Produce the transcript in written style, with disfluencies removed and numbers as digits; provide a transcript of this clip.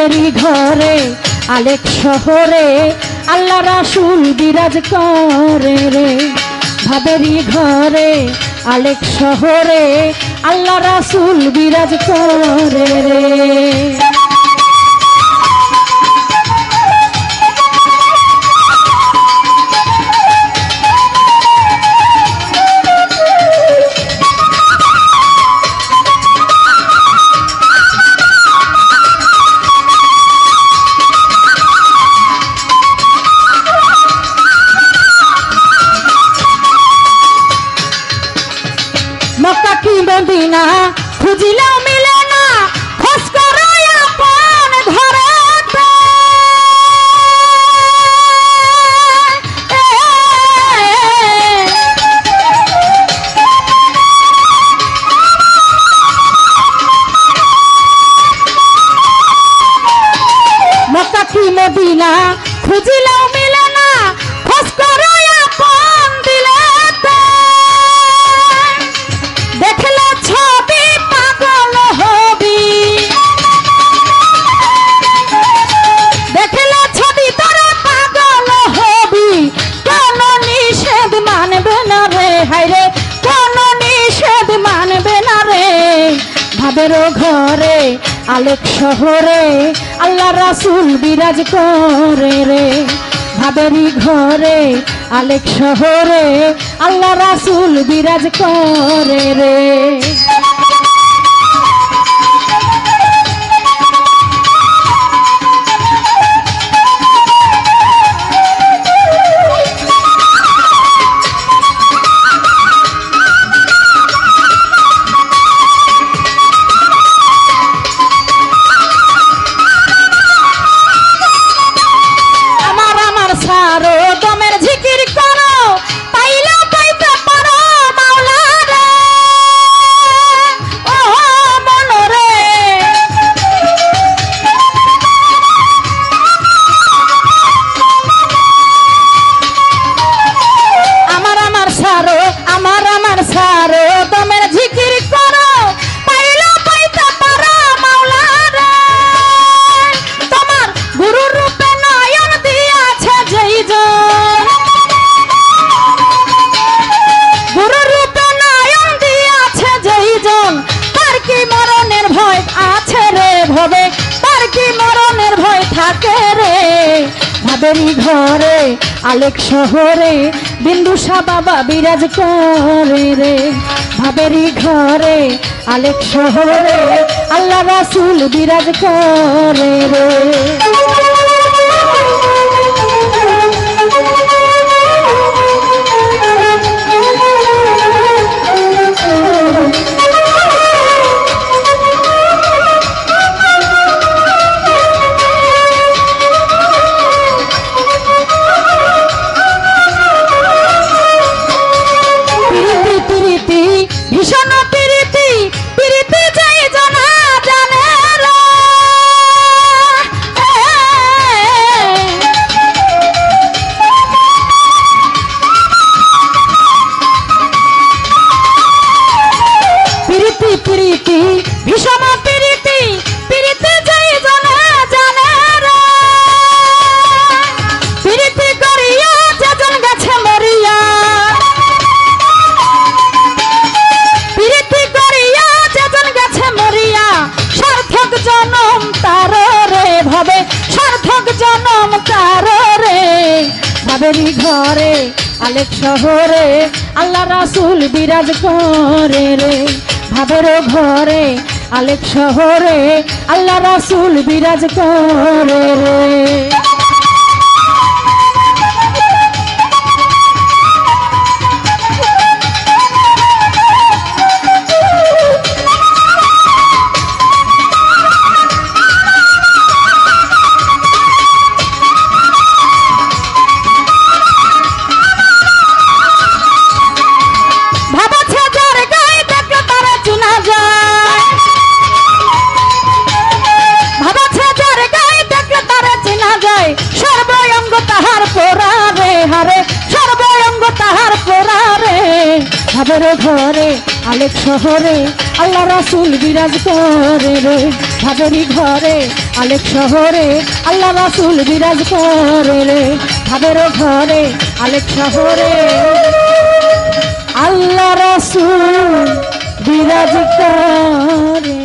ভাবেরি ঘরে আলেক শহরে আল্লাহ রাসূল বিরাজ করে রে। ভাবেরি ঘরে আলেক শহরে আল্লাহ রাসূল বিরাজ করে রে। মক্কা কি মদিনা খুঁজিলেও মিলে না, খোঁজ করো আপন ঘরেতে। মক্কা কি মদিনা খুঁজিলেও মিলে না, খোঁজ করো আপন দিলেতে। দেখলে ছবি পাগল হবি, দেখলে ছবি তোরা পাগল হবি। কোন নিষেধ মানবে না রে, হায়রে কোন নিষেধ মানবে না রে। ভাবেরও ঘরে আলেক শহরে আল্লাহ রাসূল বিরাজ করে রে। ভাবেরি ঘরে আলেক শহরে আল্লাহ রাসূল বিরাজ করে রে। ভাবেরি ঘরে আলেক শহরে বিন্দুসা বাবা বিরাজ করে রে। ভাবেরি ঘরে আলেক শহরে আল্লাহ রাসূল বিরাজ করে রে। ভাবেরি ঘরে আলেক শহরে আল্লাহ রাসূল বিরাজ করে রে। ভাবেরও ঘরে আলেক শহরে আল্লাহ রাসূল বিরাজ করে রে। ভাবের ঘরে আলেক শহরে আল্লাহ রাসূল বিরাজ করে রে ভাবেরই ঘরে আলেক শহরে আল্লাহ রাসূল বিরাজ করে রে ভাবের ঘরে আলেক শহরে আল্লাহ রাসূল বিরাজ করে।